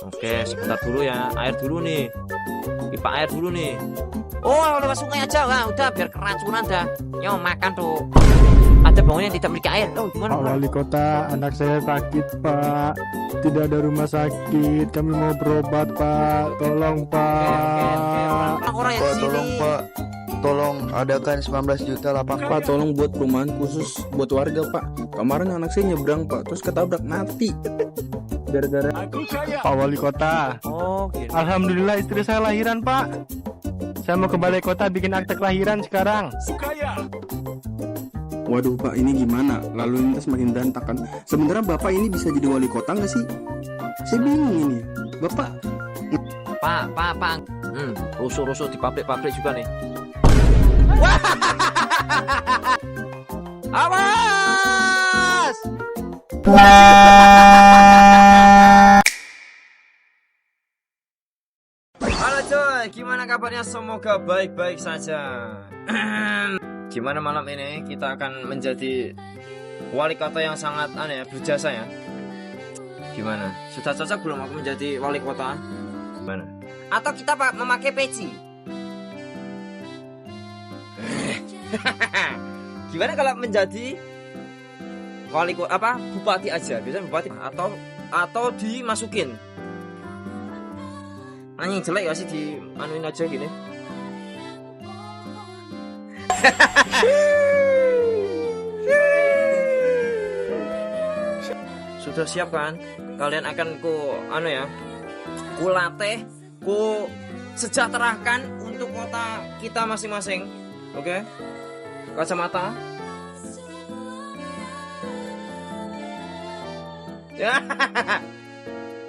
Oke, sebentar dulu ya. Air dulu nih. Pipa air dulu nih. Oh, lewat sungai aja. Wah, udah biar keracunan dah. Yo, makan tuh. Ada bangunan yang tidak memiliki air. Oh, gimana? Pak Wali Kota, anak saya sakit, Pak. Tidak ada rumah sakit. Kami mau berobat, Pak. Tolong, Pak. Orang yang Pak, sini. tolong Pak, tolong adakan 19 juta lapak Pak, tolong buat perumahan khusus buat warga, Pak. Kemarin anak saya nyebrang, Pak, terus ketabrak mati. Gara-gara Pak Wali Kota. Oh, gitu. Alhamdulillah istri saya lahiran, Pak. Saya mau ke balai kota bikin akte kelahiran sekarang. waduh, Pak, ini gimana? Lalu lintas makin berantakan. Sebenarnya Bapak ini bisa jadi wali kota nggak sih? Saya bingung ini. Bapak Pak. Rusuh-rusuh di pabrik-pabrik juga nih. Awas! Halo coy, gimana kabarnya? Semoga baik-baik saja. Gimana malam ini kita akan menjadi wali kota yang sangat berjasa ya. Gimana? Sudah cocok belum aku menjadi wali kota? Gimana? Atau kita memakai peci? Gimana kalau menjadi wali kota bupati aja? Biasanya bupati atau dimasukin. Anjing jelek gak sih di anuin aja gini? Sudah siap kan? Kalian akan ku latih, ku sejahterakan untuk kota kita masing-masing. Oke? Kacamata. Ya.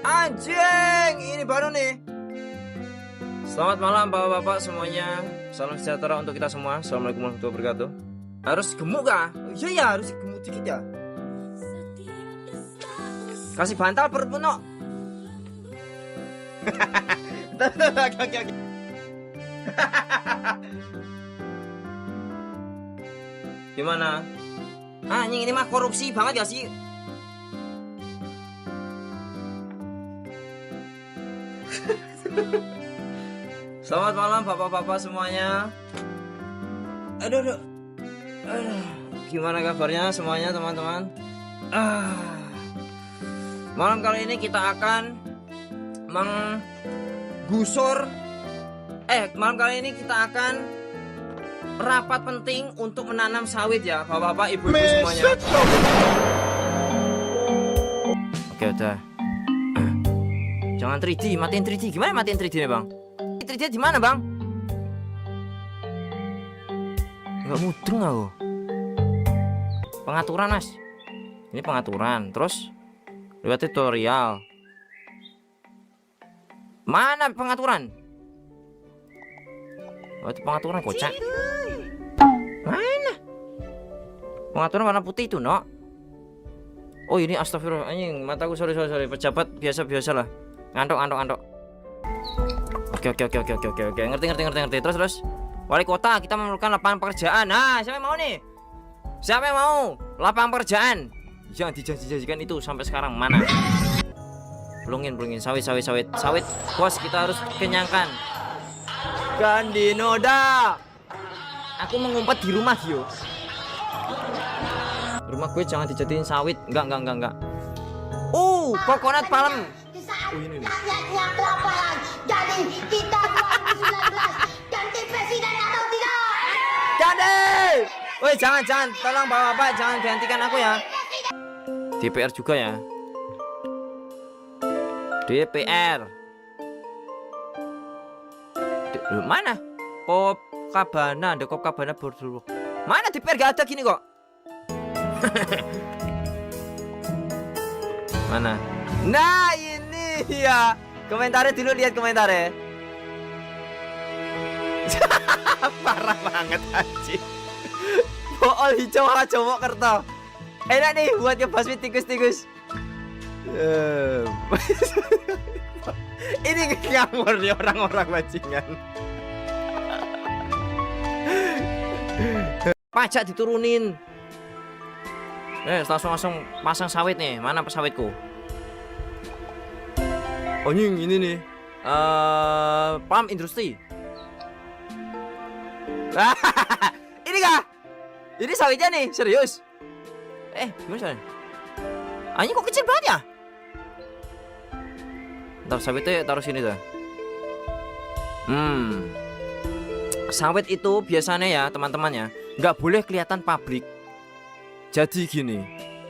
Anjing, ini baru nih. Selamat malam bapak-bapak semuanya. Salam sejahtera untuk kita semua. Assalamualaikum warahmatullahi wabarakatuh. Harus gemuk kah? Iya ya, harus gemuk dikit ya. Kasih bantal perut no. Oke. Gimana? Anjing ini mah korupsi banget ya sih. Selamat malam bapak-bapak semuanya. Aduh. Gimana kabarnya semuanya teman-teman? Malam kali ini kita akan malam kali ini kita akan rapat penting untuk menanam sawit ya bapak-bapak, ibu-ibu semuanya. Oke udah. Jangan 3D, matiin 3D. Gimana matiin 3D nih bang? 3D di mana bang? Enggak mudeng aku. Pengaturan mas. Ini pengaturan. Terus lewat tutorial. Mana pengaturan? Oh, itu pengaturan kocak. Mana? Pengaturan warna putih itu, no? Oh, ini astagfirullah, anjing, mataku sorry. Pejabat biasa lah. Ngantuk. Oke. Ngerti. Terus. Wali kota, kita memerlukan lapangan pekerjaan. Nah, siapa yang mau nih? Siapa yang mau lapangan pekerjaan? Jangan dijanjikan itu sampai sekarang mana? Belungin sawit. Bos, kita harus kenyangkan. Gandinoda. Aku mengumpet di rumah yo. Rumah gue jangan dijadiin sawit. Enggak. Coconut palm. Ini nih. Jadi kita 2019 ganti presiden atau tidak? Jadi, woi jangan, tolong bapak-bapak jangan gantikan aku ya. DPR juga ya. DPR. Mana? Kopkabana, ada Kopkabana Boardwalk. Mana DPR gak ada gini kok? Mana? Nah ini ya. Komentarnya dulu, lihat komentarnya. Parah banget anjing. Bool hijau ala cowok kerto. Enak nih buat ngebasmi tikus-tikus. Ini ngamur nih orang-orang bajingan. Pajak diturunin. Langsung pasang sawit nih. Mana sawitku? Oh ini nih. Palm industry. Ini kah? Ini sawitnya nih, serius. Gimana soalnya? Ini kok kecil banget ya? Ntar sawitnya taruh sini tuh. Sawit itu biasanya ya teman-teman ya, nggak boleh kelihatan publik. Jadi gini,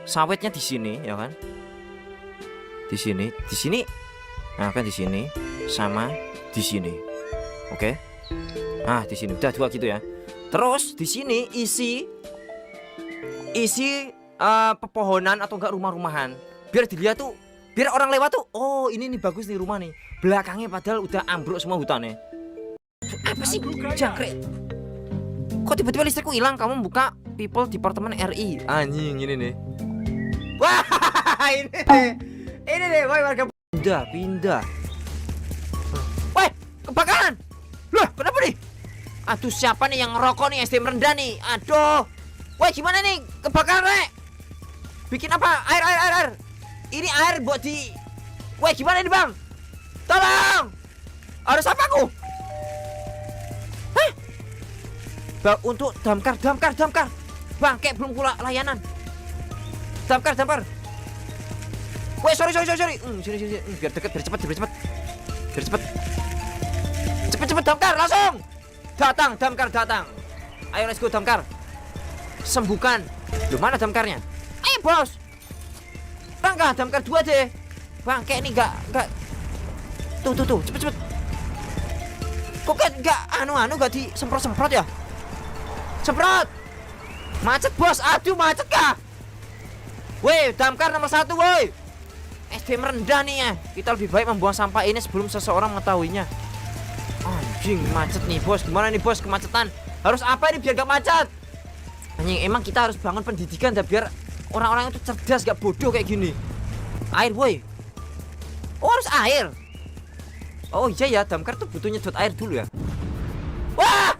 sawitnya di sini ya kan? Di sini, nah kan di sini, sama di sini, oke? Nah di sini udah 2 gitu ya. Terus di sini isi pepohonan atau enggak rumah-rumahan, biar dilihat tuh, biar orang lewat tuh, oh ini nih bagus nih rumah nih. Belakangnya padahal udah ambruk semua hutannya. Apa sih jangkrik? Kok tiba-tiba listrikku hilang? Kamu buka People Departemen RI. Anjing ini nih. Wah ini nih, woi warga pindah. Woi kebakaran. Loh kenapa nih? Aduh siapa nih yang ngerokok nih SDM rendah nih? Aduh. Woi gimana nih kebakaran rek? Bikin apa? Air. Ini air buat di. Woi gimana nih bang? Tolong. Harus apa aku? Untuk damkar. Bangke belum pula layanan. Damkar. Woi sorry. Sini. Biar cepet. Cepet damkar langsung. Damkar datang. Ayo let's go damkar. Sembuhkan. Loh mana damkarnya? Ayo bos. Bangka damkar 2 deh. Bangke ini enggak. Tuh cepet. Kok enggak anu disemprot ya? Semprot. Macet bos. Aduh macet kah? Woi damkar nomor 1 woi. SDM rendah nih ya. Kita lebih baik membuang sampah ini sebelum seseorang mengetahuinya. Anjing macet nih bos. Gimana nih bos kemacetan? Harus apa ini biar gak macet? Anjing emang kita harus bangun pendidikan dah biar orang-orang itu cerdas gak bodoh kayak gini. Air woi. Oh harus air. Oh iya ya damkar tuh butuh nyedot air dulu ya. Wah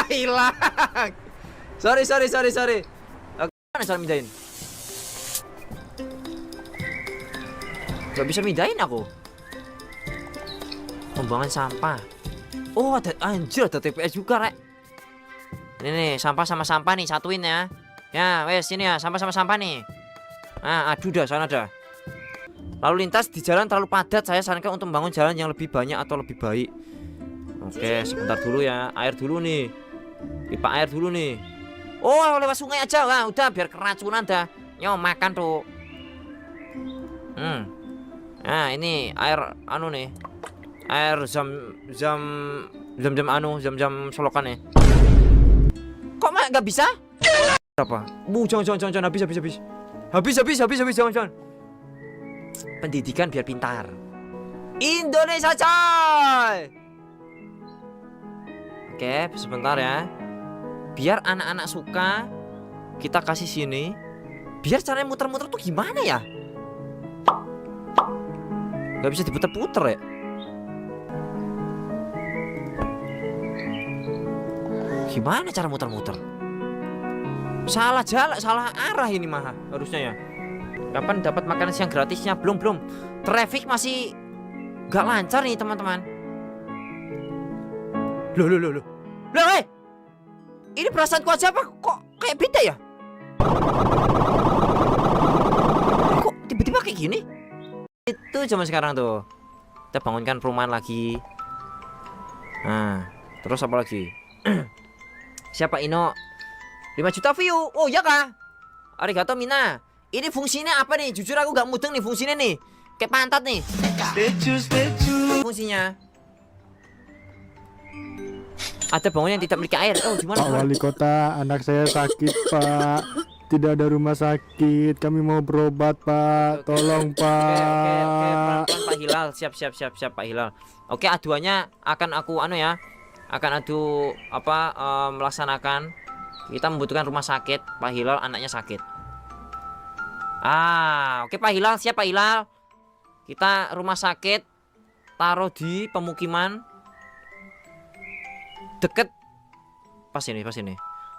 hilang. Sorry. Mana cara mindahin? Gak bisa mindahin aku. Pembuangan sampah. Oh ada TPS juga rek. Ini nih sampah sama sampah nih satuin ya. Ya wes sini ya sampah sama sampah nih. Nah aduh dah sana dah. Lalu lintas di jalan terlalu padat. Saya sarankan untuk membangun jalan yang lebih banyak atau lebih baik. Oke sebentar dulu ya. Air dulu nih. Pipa air dulu nih. Oh lewat sungai aja. Wah udah biar keracunan dah. Yo makan tuh. Nah ini air anu nih. Air zam solokan nih. Kok mah nggak bisa? Apa? Jangan habis jangan. Pendidikan biar pintar. Indonesia coy. Oke sebentar ya. Biar anak-anak suka kita kasih sini. Biar caranya muter-muter tuh gimana ya? Gak bisa diputer-puter ya? Gimana cara muter-muter? Salah jalan, salah arah ini mah harusnya ya. Kapan dapat makan siang gratisnya? Belum. Traffic masih gak lancar nih teman-teman. Loh. Ini perasaanku aja apa? Kok kayak beda ya? Kok tiba-tiba kayak gini? Itu zaman sekarang tuh. Kita bangunkan perumahan lagi. Nah, terus apa lagi? Siapa Ino? 5 juta view. Oh iya kah? Arigato Mina. Ini fungsinya apa nih? Jujur aku gak mudeng nih fungsinya nih. Kayak pantat nih. Fungsinya. Ada bangunan yang tidak memiliki air. Oh gimana? Pak Wali Kota, anak saya sakit Pak. Tidak ada rumah sakit. Kami mau berobat Pak. Tolong Pak. Oke. Pelan-pelan Pak Hilal. Siap Pak Hilal. Oke aduannya akan aku melaksanakan. Kita membutuhkan rumah sakit. Pak Hilal anaknya sakit. Oke Pak Hilal, siap Pak Hilal. Kita rumah sakit taruh di pemukiman deket pas ini.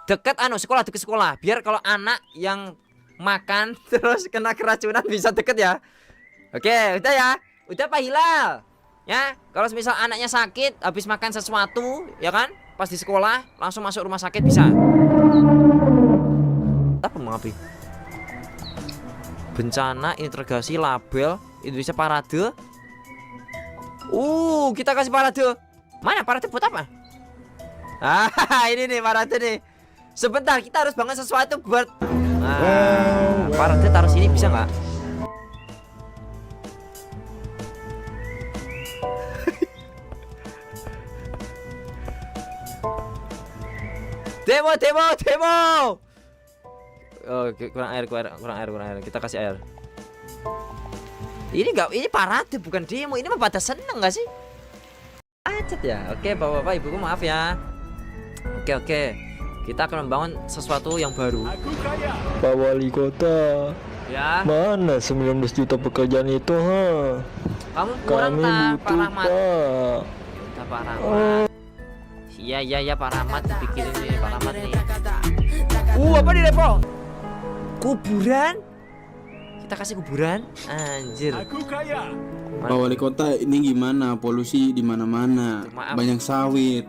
Deket sekolah, deket sekolah. Biar kalau anak yang makan terus kena keracunan bisa deket ya. Oke, udah ya. Udah Pak Hilal. Ya, kalau misal anaknya sakit habis makan sesuatu, ya kan? Pas di sekolah langsung masuk rumah sakit bisa. Apa mau ngapain? Bencana integrasi label Indonesia Parade. Kita kasih parade. Mana parade buat apa? Ini nih parade nih. Sebentar, kita harus bangun sesuatu buat. Parade taruh sini bisa nggak? Demo. Kurang air. Kita kasih air. Ini parade bukan demo. Ini mah pada seneng nggak sih? Acet ya. Oke, bapak-bapak, ibuku maaf ya. Oke. Kita akan membangun sesuatu yang baru. Pak Wali Kota, Ya. mana 19 juta pekerjaan itu, ha? Kamu kurang Kami tak, Pak butuh, Rahmat? Pak. Kita Pak Rahmat. Iya Pak Rahmat bikin ini Pak Rahmat nih. Apa di depo? Kuburan? Kita kasih kuburan? Anjir. Pak Wali Kota, ini gimana? Polusi di mana-mana. Maaf. Banyak sawit.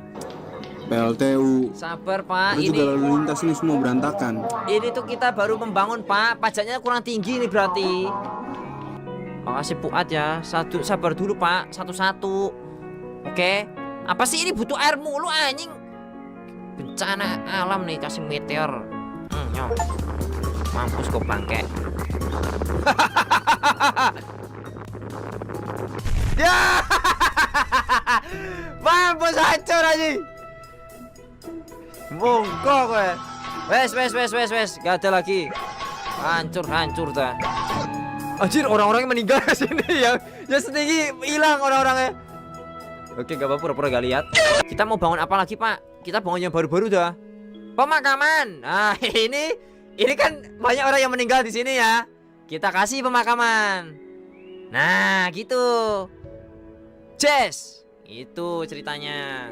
PLTU. Sabar Pak, Terus juga lalu lintas ini semua berantakan. ini tuh kita baru membangun Pak. Pajaknya kurang tinggi nih berarti. Makasih Puat ya. Sabar dulu Pak, satu-satu. Oke. Apa sih ini butuh air mulu anjing? Bencana alam nih, kasih meteor. Nyong. Mampus kok bangke. Ya. Mampus hancur anjing. Mongko kowe. Wes. Gak ada lagi. Hancur dah. Anjir, orang-orangnya meninggal di sini ya. Ya setinggi hilang orang-orangnya. Oke, gak apa-apa, pura-pura gak lihat. Kita mau bangun apa lagi, Pak? Kita bangun yang baru-baru dah. Pemakaman. Nah, ini kan banyak orang yang meninggal di sini ya. Kita kasih pemakaman. Nah, gitu. Jess. Itu ceritanya.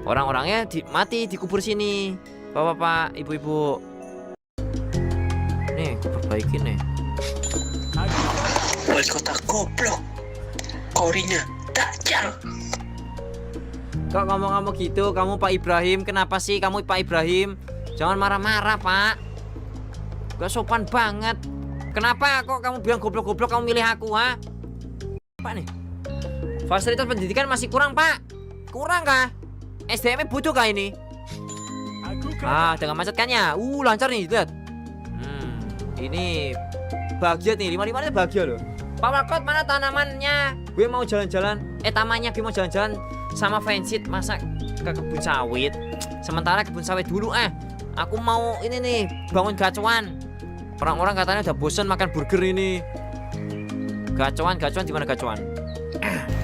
Orang-orangnya mati dikubur sini. Bapak-bapak, ibu-ibu. Nih, aku perbaikin nih. Wali Kota goblok. Korinya dajjal. Kok ngomong-ngomong gitu, kamu Pak Ibrahim? Kenapa sih kamu Pak Ibrahim? Jangan marah-marah, Pak. Gak sopan banget. Kenapa kok kamu bilang goblok-goblok kamu milih aku, ha? Pak nih. Fasilitas pendidikan masih kurang, Pak. Kurang kah? SDM butuh kah ini? Dengan macet kan ya? Lancar nih, lihat. Ini bahagia nih, 5-5 ini bahagia loh. Pak Walcott, mana tanamannya? Gue mau jalan-jalan. Tamannya gue mau jalan-jalan sama Fansit, masa ke kebun sawit. Sementara kebun sawit dulu aku mau ini nih, bangun gacuan. Orang-orang katanya udah bosan makan burger ini. Gacuan di mana gacuan?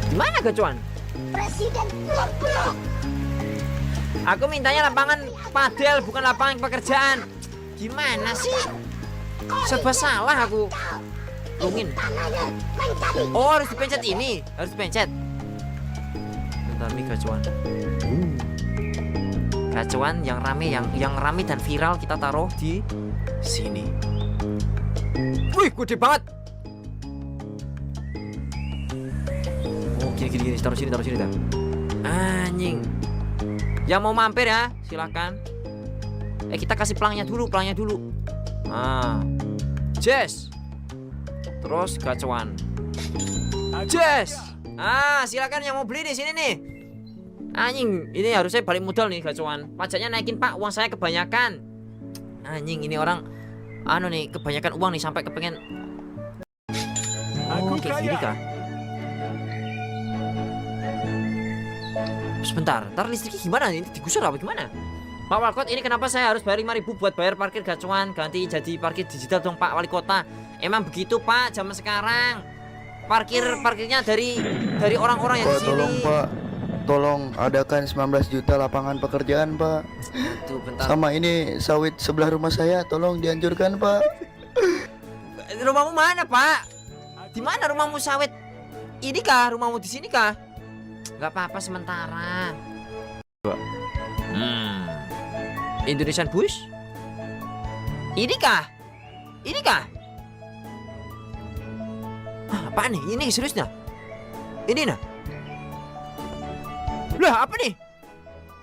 Di mana gacuan? Presiden goblok. Aku mintanya lapangan padel, bukan lapangan pekerjaan. Gimana sih? Serba salah aku. Lungin. Oh, harus dipencet ini. Harus dipencet. Bentar nih gacuan. Gacuan yang rame dan viral kita taruh di sini. Wih, gede banget. Oh, gini. Taruh sini dah. Anjing. Yang mau mampir ya, silakan. Kita kasih pelangnya dulu. Jess. Terus gacuan. Jess. Silakan yang mau beli di sini nih. Anjing, ini harusnya balik modal nih gacuan. Pajaknya naikin, Pak. Uang saya kebanyakan. Anjing, ini orang nih kebanyakan uang nih sampai kepengen. Oh, kayak gini kah? Sebentar, ntar listriknya gimana? Ini digusur apa gimana? Pak Walcott, ini kenapa saya harus bayar 5.000 buat bayar parkir gacuan? Ganti jadi parkir digital dong Pak Wali Kota. Emang begitu Pak, zaman sekarang parkirnya dari orang-orang yang Pak, di sini. tolong Pak, tolong adakan 19 juta lapangan pekerjaan Pak. Tuh, bentar. Sama ini sawit sebelah rumah saya, tolong dihancurkan Pak. Rumahmu mana Pak? Di mana rumahmu sawit? Ini kah rumahmu di sini kah? Gak apa-apa sementara. Indonesian Bush? Ini kah? Apa nih? Ini seriusnya? Ini nah. Lah apa nih?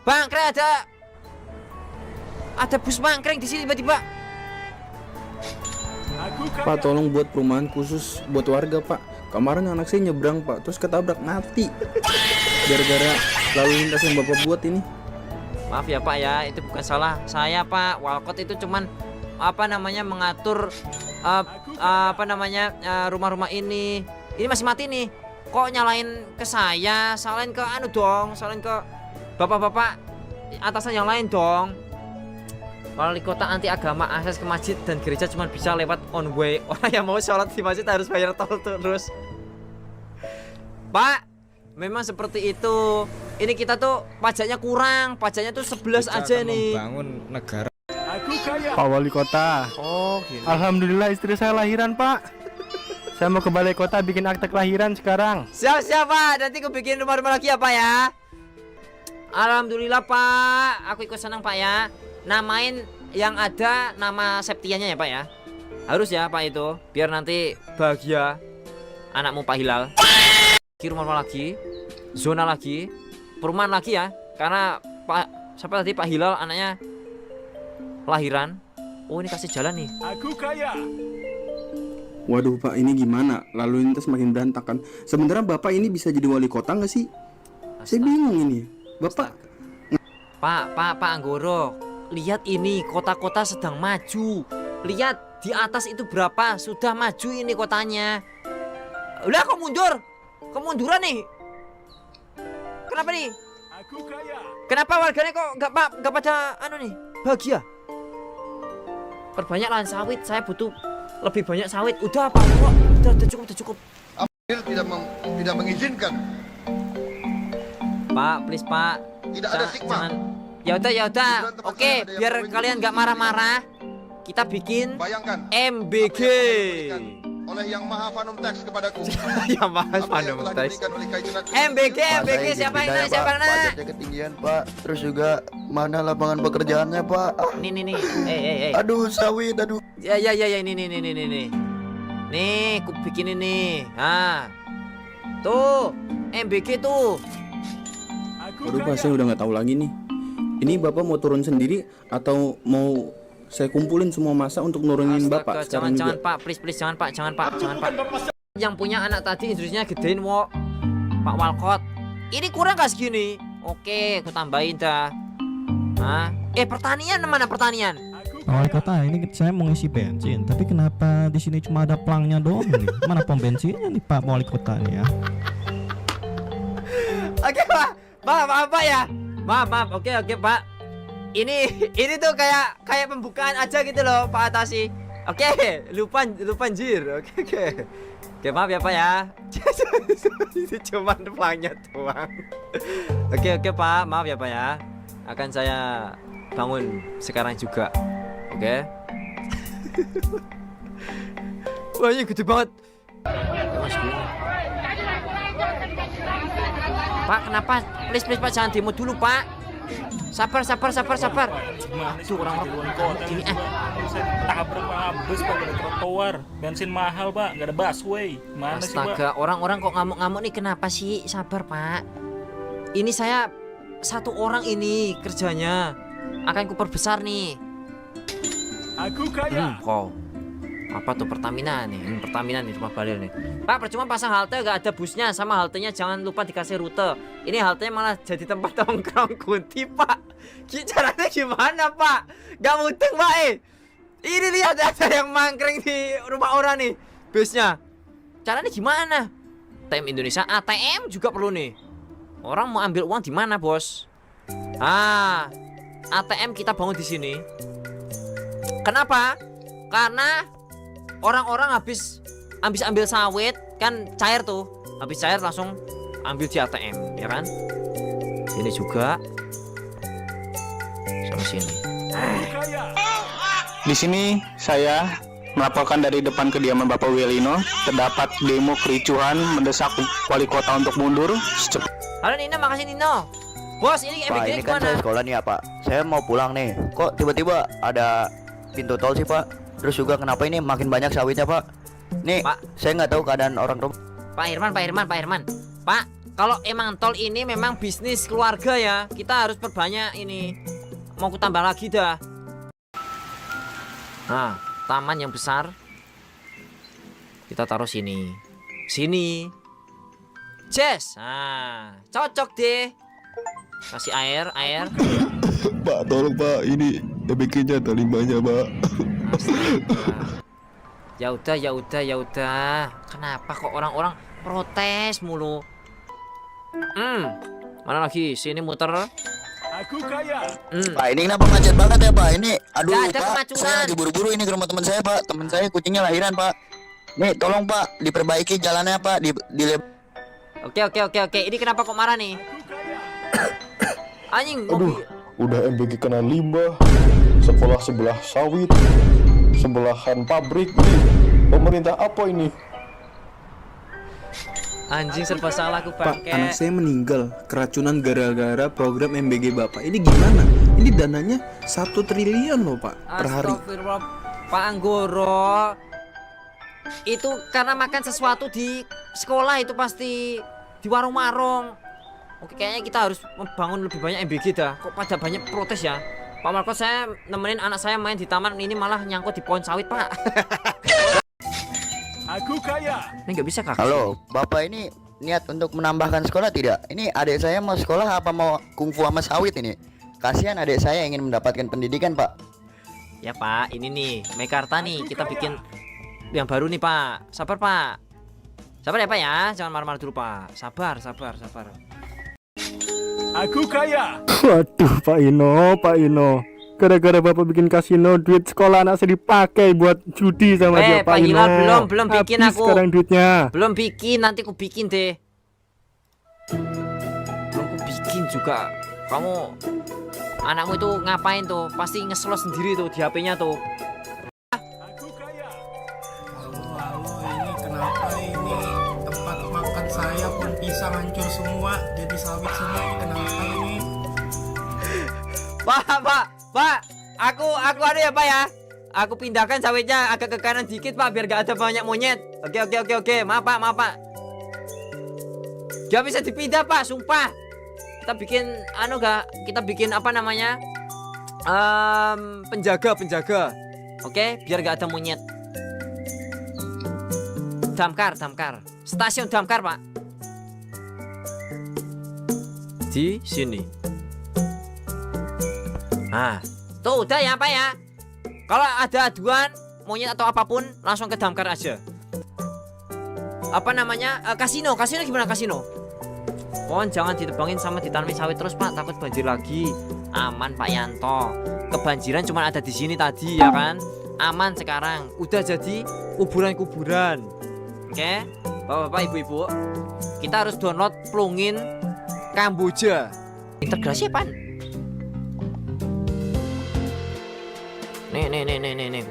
Bangkreng ada bus bangkreng di sini tiba-tiba. Pak, tolong buat perumahan khusus buat warga, Pak. Kemarin anak saya nyebrang, Pak, terus ketabrak mati. Gara-gara lalu lintas yang Bapak buat ini. Maaf ya Pak ya, itu bukan salah saya Pak. Walcott itu cuman mengatur rumah-rumah ini. Ini masih mati nih. Kok nyalain ke saya? Salahin ke salahin ke bapak-bapak atasan yang lain dong. Wali kota anti agama, akses ke masjid dan gereja cuma bisa lewat on way. Orang yang mau sholat di masjid harus bayar tol terus. Pak, memang seperti itu. Ini kita tuh pajaknya kurang, pajaknya tuh 11 aja nih. Membangun negara. Pak Wali Kota. Oh, gini. Alhamdulillah istri saya lahiran, Pak. Saya mau ke balai kota bikin akte kelahiran sekarang. Siap Pak, nanti aku bikin rumah-rumah lagi ya Pak ya. Alhamdulillah Pak, aku ikut senang Pak ya. Namain yang ada nama Septianya ya Pak ya. Harus ya Pak itu, biar nanti bahagia anakmu Pak Hilal. Rumah lagi, zona lagi, perumahan lagi ya. Karena Pak siapa tadi Pak Hilal anaknya lahiran. Oh ini kasih jalan nih. Aku kaya. Waduh, Pak, ini gimana? Lalu lintas makin berantakan. Sebenarnya Bapak ini bisa jadi wali kota nggak sih? Saya bingung ini. Bapak. Pak Anggoro. Lihat ini, kota-kota sedang maju. Lihat di atas itu berapa, sudah maju ini kotanya. Udah kok mundur? Kemunduran nih. Kenapa nih? Aku kaya. Kenapa warganya kok nggak pada bahagia? Perbanyak lahan sawit, saya butuh lebih banyak sawit. Udah Pak, udah cukup. Tidak mengizinkan. Pak, please Pak. Tidak ada stigma. Ya udah. Oke, biar kalian nggak marah-marah, kita bikin Bayangkan MBG. oleh Yang Maha Fanum Teks kepadaku. Yang Maha Fanum Teks. MBG, siapa yang naik? Budgetnya ketinggian, Pak. Terus juga mana lapangan pekerjaannya, Pak? Nih. Aduh, sawit, aduh. Ya, ini. Nih, aku bikin ini. Nah. Tuh, MBG tuh. Waduh, Pak, saya udah nggak tahu lagi nih. Ini Bapak mau turun sendiri atau mau saya kumpulin semua masa untuk nurunin Bapak sekarang jangan juga? Pak, please jangan Pak. Yang punya anak tadi instruksinya gedein Pak Walcott. Ini kurang gak segini? Oke, aku tambahin dah. Pertanian mana pertanian? Pak Wali Kota, ini saya mau ngisi bensin, tapi kenapa di sini cuma ada pelangnya doang nih? Mana pom bensinnya nih Pak Wali Kota nih ya? Oke Pak, maaf Pak ya. Maaf. Oke Pak. Ini tuh kayak pembukaan aja gitu loh Pak Atasi. Oke, lupa anjir. Oke. Oke, maaf ya Pak ya. Itu cuma pelangnya doang. Oke Pak, maaf ya Pak ya. Akan saya bangun sekarang juga. Oke. Wah, ini gede banget. Pak, kenapa? Please Pak, jangan demo dulu Pak. Sabar. Tuh orang gini saya tabrak habis Pak, ada trotoar. Bensin mahal Pak, nggak ada busway. Mana sih Pak? Astaga, orang-orang kok ngamuk-ngamuk nih, kenapa sih? Sabar Pak. Ini saya satu orang ini kerjanya. Akan kuperbesar nih. Aku kaya. Apa tuh Pertamina nih? Pertamina nih rumah Balil nih. Pak, percuma pasang halte gak ada busnya. Sama haltenya jangan lupa dikasih rute. Ini haltenya malah jadi tempat nongkrong kunti Pak. Caranya gimana Pak? Gak mudeng Pak Ini lihat ada yang mangkring di rumah orang nih busnya. Caranya gimana? ATM Indonesia, ATM juga perlu nih. Orang mau ambil uang di mana bos? ATM kita bangun di sini. Kenapa? Karena orang-orang habis ambil sawit kan cair tuh, habis cair langsung ambil di ATM, ya kan? Ini juga sama sini. Di sini saya melaporkan dari depan kediaman Bapak Welino terdapat demo kericuhan mendesak wali kota untuk mundur. Halo Nino, makasih Nino. Bos, ini Pak, ini kan saya sekolah nih ya Pak. Saya mau pulang nih. Kok tiba-tiba ada pintu tol sih Pak? Terus juga kenapa ini makin banyak sawitnya Pak? Nih, Pak, saya nggak tahu keadaan orang rumah. Pak Herman. Pak, kalau emang tol ini memang bisnis keluarga ya, kita harus perbanyak ini. Mau ku tambah lagi dah. Nah, taman yang besar kita taruh sini. Sini. Yes. Nah, cocok deh. Kasih air. Pak, tolong Pak, ini EBK-nya atau limbahnya Pak. Astaga. Ya udah. Kenapa kok orang-orang protes mulu? Mana lagi? Sini muter. Aku kaya. Pak, ini kenapa macet banget ya Pak? Ini, aduh Nggak ada Pak, kemacuran. saya lagi buru-buru ini ke rumah teman saya Pak. Teman saya kucingnya lahiran Pak. Nih, tolong Pak, diperbaiki jalannya Pak, Oke. Ini kenapa kok marah nih? Anjing, Aduh, mobil. udah MBG kena limbah. Sekolah sebelah sawit, sebelahan pabrik. Pemerintah apa ini? Anjing serba salah aku Pak, bangke. anak saya meninggal keracunan gara-gara program MBG Bapak. Ini gimana? Ini dananya 1 triliun loh Pak per hari. Astagfirullah, Pak Anggoro. Itu karena makan sesuatu di sekolah, itu pasti di warung-warung. Oke, kayaknya kita harus membangun lebih banyak MBG dah. Kok pada banyak protes ya? Pak Marco, saya nemenin anak saya main di taman ini malah nyangkut di pohon sawit, Pak. Aku kaya. Ini nggak bisa, Kak. Halo, Bapak ini niat untuk menambahkan sekolah tidak? Ini adik saya mau sekolah apa mau kungfu sama sawit ini? Kasihan adik saya ingin mendapatkan pendidikan Pak. Ya, Pak, ini nih Mekarta nih, kita bikin yang baru nih, Pak. Sabar, Pak. Sabar ya, Pak ya. Jangan marah-marah dulu, Pak. Sabar. Aku kaya. Waduh, Pak Ino. Gara-gara Bapak bikin kasino, duit sekolah anak saya dipakai buat judi sama dia, Pak Pak Ino. Hilal, belum bikin Habis aku. sekarang duitnya. Belum bikin, nanti aku bikin deh. Belum aku bikin juga. Kamu, anakmu itu ngapain tuh? Pasti ngeslot sendiri tuh di HP-nya tuh. Aku kaya. Lalu ini kenapa ini tempat makan saya pun pisang hancur semua, jadi sawit semua. Kenapa ini? Pak, aku ada ya, Pak ya. Aku pindahkan sawitnya agak ke kanan dikit, Pak, biar gak ada banyak monyet. Oke. Maaf, Pak. Gak bisa dipindah, Pak, sumpah. Kita bikin kita bikin apa namanya? Penjaga. Oke, biar gak ada monyet. Damkar. Stasiun damkar, Pak. Di sini. Nah, tuh udah ya, Pak ya. Kalau ada aduan monyet atau apapun, langsung ke damkar aja. Apa namanya? Kasino gimana kasino? Pohon jangan ditebangin sama ditanami sawit terus, Pak, takut banjir lagi. Aman, Pak Yanto. Kebanjiran cuma ada di sini tadi ya kan? Aman sekarang. Udah jadi kuburan. Oke? Bapak-bapak, ibu-ibu, kita harus download plugin Kamboja. Integrasi apaan? Nih,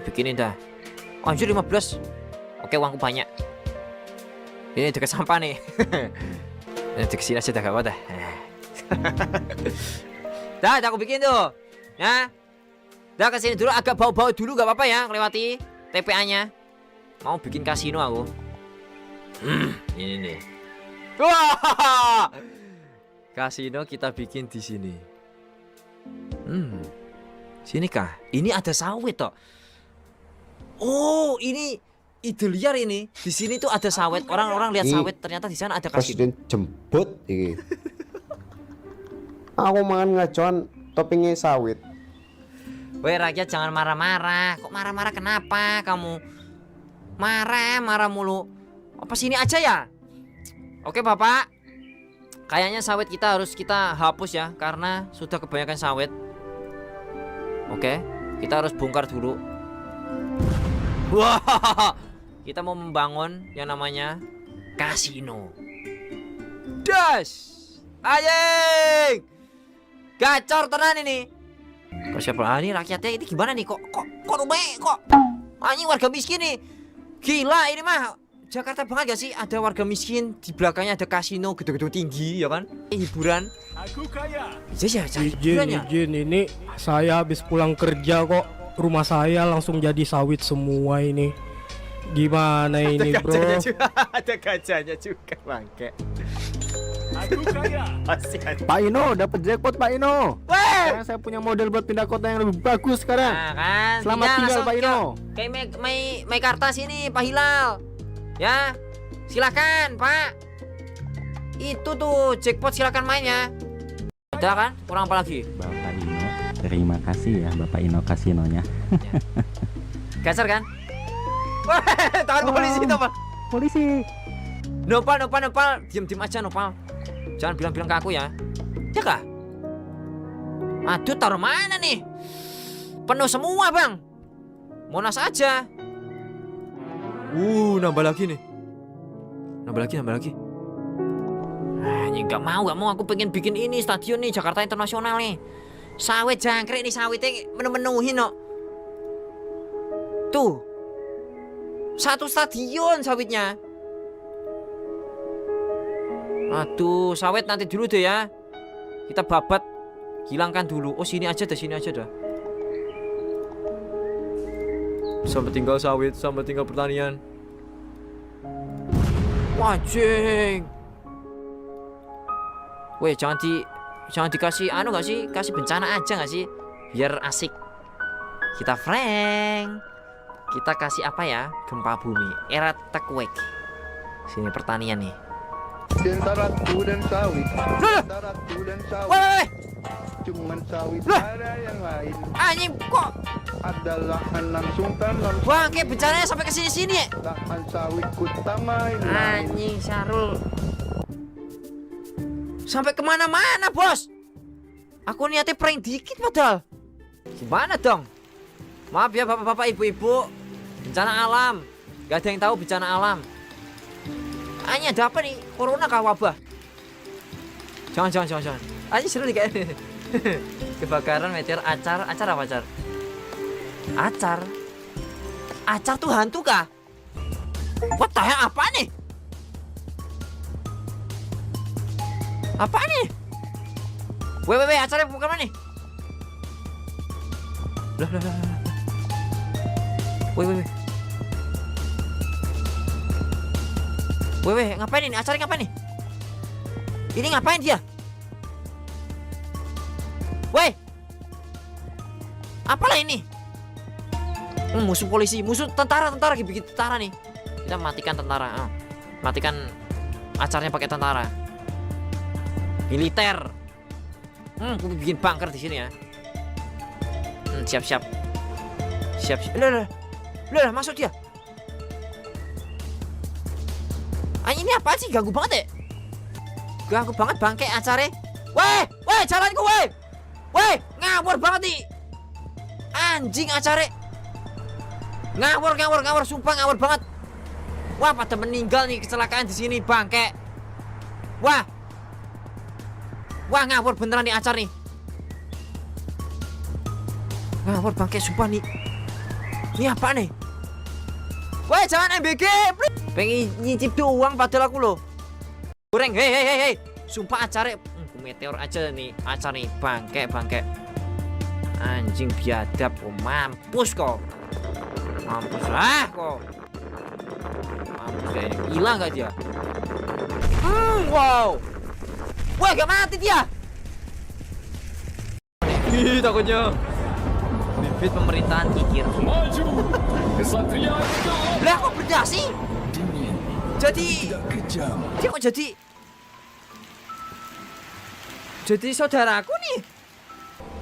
bikinin dah. Anjir 15. Oke, uangku banyak. Ini dekat sampah nih. Dekat sini aja dah, gak apa dah. Dah, aku bikin tuh. Ya. Dah, kesini dulu, agak bau-bau dulu gak apa-apa ya, lewati TPA-nya. Mau bikin kasino aku. Ini nih. Wah! Kasino kita bikin di sini. Sini kah? Ini ada sawit toh. Oh, ini ide liar ini. Di sini tuh ada sawit. Orang-orang lihat sawit, ternyata di sana ada kasino. Presiden jemput iki. Aku mangan ngacon toppingnya sawit. Weh, rakyat jangan marah-marah. Kok marah-marah kenapa kamu? Marah mulu. Apa sini aja ya? Oke, Bapak. Kayaknya sawit kita harus kita hapus ya, karena sudah kebanyakan sawit. Oke, kita harus bongkar dulu. Wah, kita mau membangun yang namanya kasino. Das, anjing, gacor tenan ini. Kok siapa? Ini rakyatnya ini gimana nih? Kok rumah kok anjing warga miskin nih? Gila ini mah Jakarta banget gak sih? Ada warga miskin, di belakangnya ada kasino gedung-gedung tinggi ya kan? Hiburan. Aku kaya. Izin, ini saya habis pulang kerja kok rumah saya langsung jadi sawit semua ini. Gimana ini, bro? Ada gajahnya juga, bangke. Aku kaya. Pak Ino, dapat jackpot Pak Ino. Weh. Sekarang saya punya model buat pindah kota yang lebih bagus sekarang. Nah kan, Selamat tinggal Pak Ino. Kayak Mei Karta sini Pak Hilal. Ya, silakan Pak. Itu tuh jackpot, silakan main ya. Ada kan? Kurang apa lagi? Bapak Ino, terima kasih ya Bapak Ino kasinonya. Gasar kan? Wah, tangan polisi itu Pak. Polisi. Nopal, diam aja Nopal. Jangan bilang-bilang ke aku ya. Ya kah? Aduh, taruh mana nih? Penuh semua bang. Monas aja. Nambah lagi nih. Nambah lagi. Ini nggak mau. Aku pengen bikin ini stadion nih, Jakarta Internasional nih. Sawit jangkrik nih, sawitnya menuhin no. Tuh, 1 stadion sawitnya. Aduh, sawit nanti dulu deh ya. Kita babat, hilangkan dulu. Oh sini aja dah. Sampai tinggal sawit, sampai tinggal pertanian. Wajeng. Weh, jangan dikasih nggak sih? Kasih bencana aja nggak sih? Biar asik. Kita frank. Kita kasih apa ya? Gempa bumi, earthquake. Sini pertanian nih. Ratu dan sawit. Ratu dan sawit. Weh. Cuman sawit ada yang lain. Anjing kok Adalah anak sultan non. Wah, kayak bencananya sampai ke sini ya. Lahan sawit kutamain. Anjing Syarul. Sampai kemana-mana bos. Aku niatnya prank dikit padahal. Gimana dong? Maaf ya bapak-bapak, ibu-ibu. Bencana alam. Gak ada yang tahu bencana alam. Hanya ada apa nih? Corona kah wabah? Jangan. Aja seru nih kayaknya. Kebakaran meteor, acar apa acar? Acar tuh hantu kah? What the hell, apa nih? Apa nih? Weh, acaranya bukan mana nih? Lah. Weh, ngapain ini? Acaranya ngapain nih? Ini ngapain dia? Weh, apalah ini? Musuh polisi, musuh tentara bikin tentara nih. Kita matikan tentara. Matikan acaranya pakai tentara. Militer. Aku bikin bunker di sini ya. Siap. Lah, masuk dia. Ini apa sih? Ganggu banget ya? Ganggu banget bangke acaranya. Weh, jalanku weh. Weh, ngawur banget nih. Anjing acaranya. Ngawur, sumpah ngawur banget. Wah, pada meninggal nih kecelakaan di sini bangke. Wah, ngawur beneran nih acar nih. Ngawur bangke sumpah nih. Ini apa nih? Weh, jangan MBG. Pengen nyicip doang padahal aku loh. Goreng, hei. Sumpah acaranya meteor aja nih, acar nih bangke. Anjing biadab, mampus kok. Mampus kok. Mampus kayaknya. Hilang gak dia? Wow. Wah, gak mati dia. Takutnya. Bibit pemerintahan kikir. Maju. Kesatria. Lah kok berdasi? Jadi dia kok jadi saudaraku nih.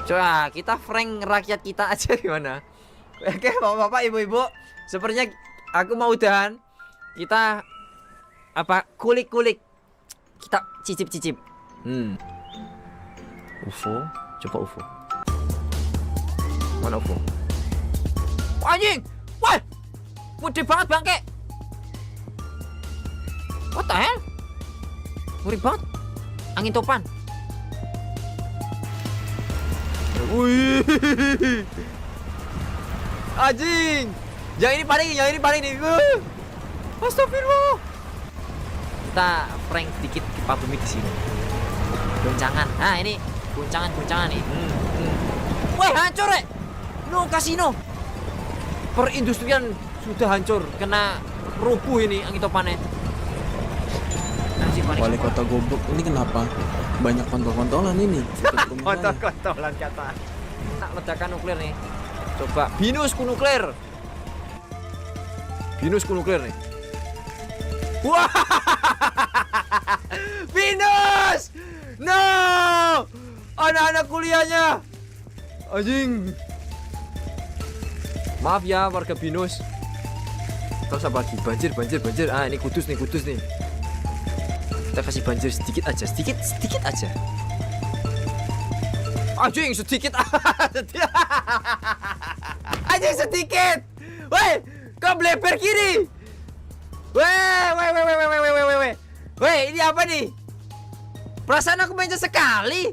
Coba kita prank rakyat kita aja gimana? Oke, bapak-bapak, ibu-ibu, sepertinya aku mau udahan. Kita kulik. Kita cicip. UFO, coba UFO. Mana UFO? Anjing! Wah! Gede banget bangke. What the hell? Ngeri banget. Angin topan. Wih. Anjing. Yang ini paling nih. Astagfirullah. Kita prank dikit gempa bumi di sini. Goncangan. Nah, ini goncangan nih. Wah, hancur ya. No kasino. Perindustrian sudah hancur, kena rubuh ini angin topannya. Anjing Wali kota goblok ini kenapa banyak kontol-kontolan ini? Kontol-kontolan kata. Nak ledakan nuklir nih. Coba binusku nuklir. Binusku nuklir nih. Wah. Binus. No. Anak-anak kuliahnya. Anjing. Maaf ya warga Binus. Terus apa lagi? Banjir. Ah, ini Kudus nih. Kita kasih banjir sedikit aja. Anjing sedikit. Anjing sedikit. Woi, kau bleber kiri. Woi, ini apa nih? Perasaan aku manja sekali.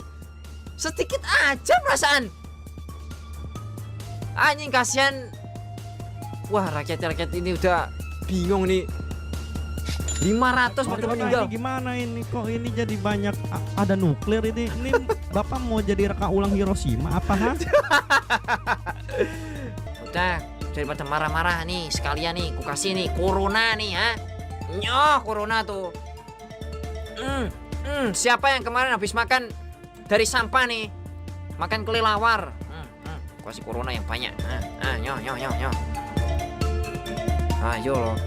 Sedikit aja perasaan. Anjing kasihan. Wah, rakyat ini udah bingung nih. 500 pada meninggal. Ini gimana ini? Kok ini jadi banyak ada nuklir ini? Ini Bapak mau jadi reka ulang Hiroshima apa ha? Udah, daripada marah-marah nih, sekalian nih, ku kasih nih corona nih, ha? Nyoh, corona tuh. Siapa yang kemarin habis makan dari sampah nih? Makan kelelawar. Ku kasih corona yang banyak. Nyoh. Ayo loh.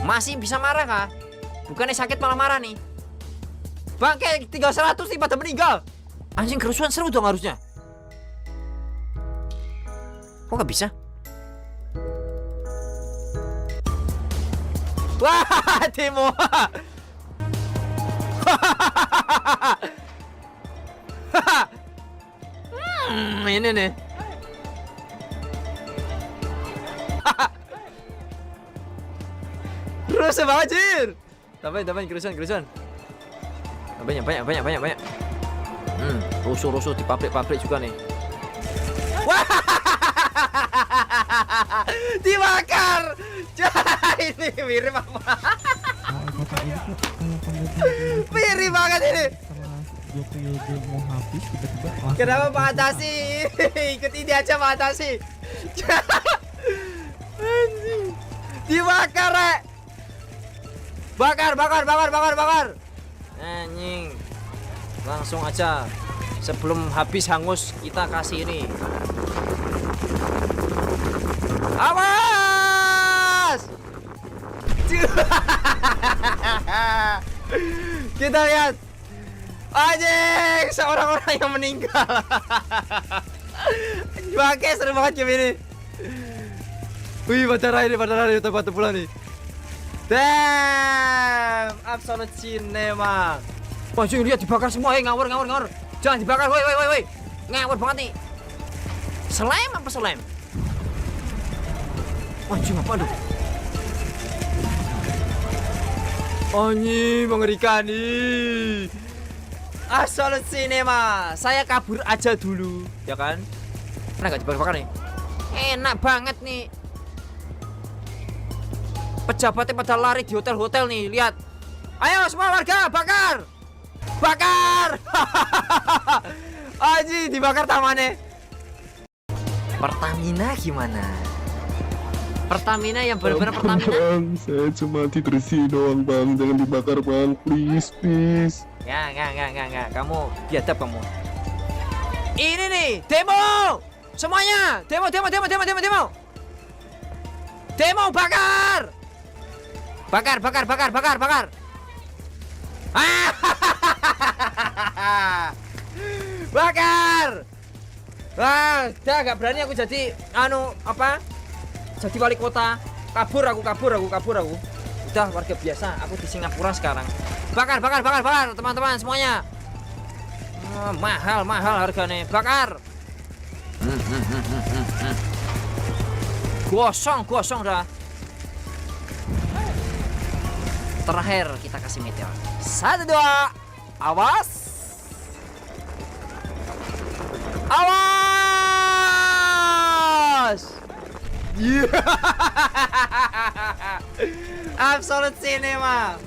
Masih bisa marah kah? Bukannya sakit malah marah nih. Bangke tinggal 100 nih pada meninggal. Anjing kerusuhan seru dong harusnya. Kok gak bisa? Wah, demo. Ini nih. Kerusuhan banget, Jir. Tambahin kerusuhan. Banyak. Rusuh di pabrik juga nih. Wah. Dibakar. Ini mirip apa? Mirip banget ini. Dua periode mau habis tiba-tiba langsung. Kenapa Pak Atasi? Ikut ini aja Pak Atasi. Anjing. Dibakar, Rek. Bakar. Anjing. Langsung aja. Sebelum habis hangus kita kasih ini. Awas! Kita lihat. Anjing, seorang orang yang meninggal. Bangke seru banget game ini. Wih, Badara ini batu pula nih. Damn, absolute cinema. Wah, cuy, lihat dibakar semua, ngawur. Jangan dibakar, woi. Ngawur banget nih. Slime? Wah, cuy, apa tuh? Anjing, mengerikan nih. Absolute cinema. Saya kabur aja dulu, ya kan? Mana gak dibakar nih? Enak banget nih. Pejabatnya pada lari di hotel-hotel nih, lihat. Ayo semua warga, bakar. Aji, dibakar tamannya. Pertamina gimana? Pertamina yang benar-benar Pertamina. Bang, saya cuma tidur sini doang, Bang. Jangan dibakar, Bang. Please. Enggak. Kamu biadab kamu. Ini nih, demo. Semuanya, demo. Demo bakar. Bakar. Bakar. Wah, dah gak berani aku jadi jadi wali kota. Kabur aku. Udah warga biasa, aku di Singapura sekarang. Bakar, teman-teman semuanya. Mahal harganya. Bakar. Gosong dah. Terakhir kita kasih meteor. 1, 2, awas. Yeah. Absolute cinema.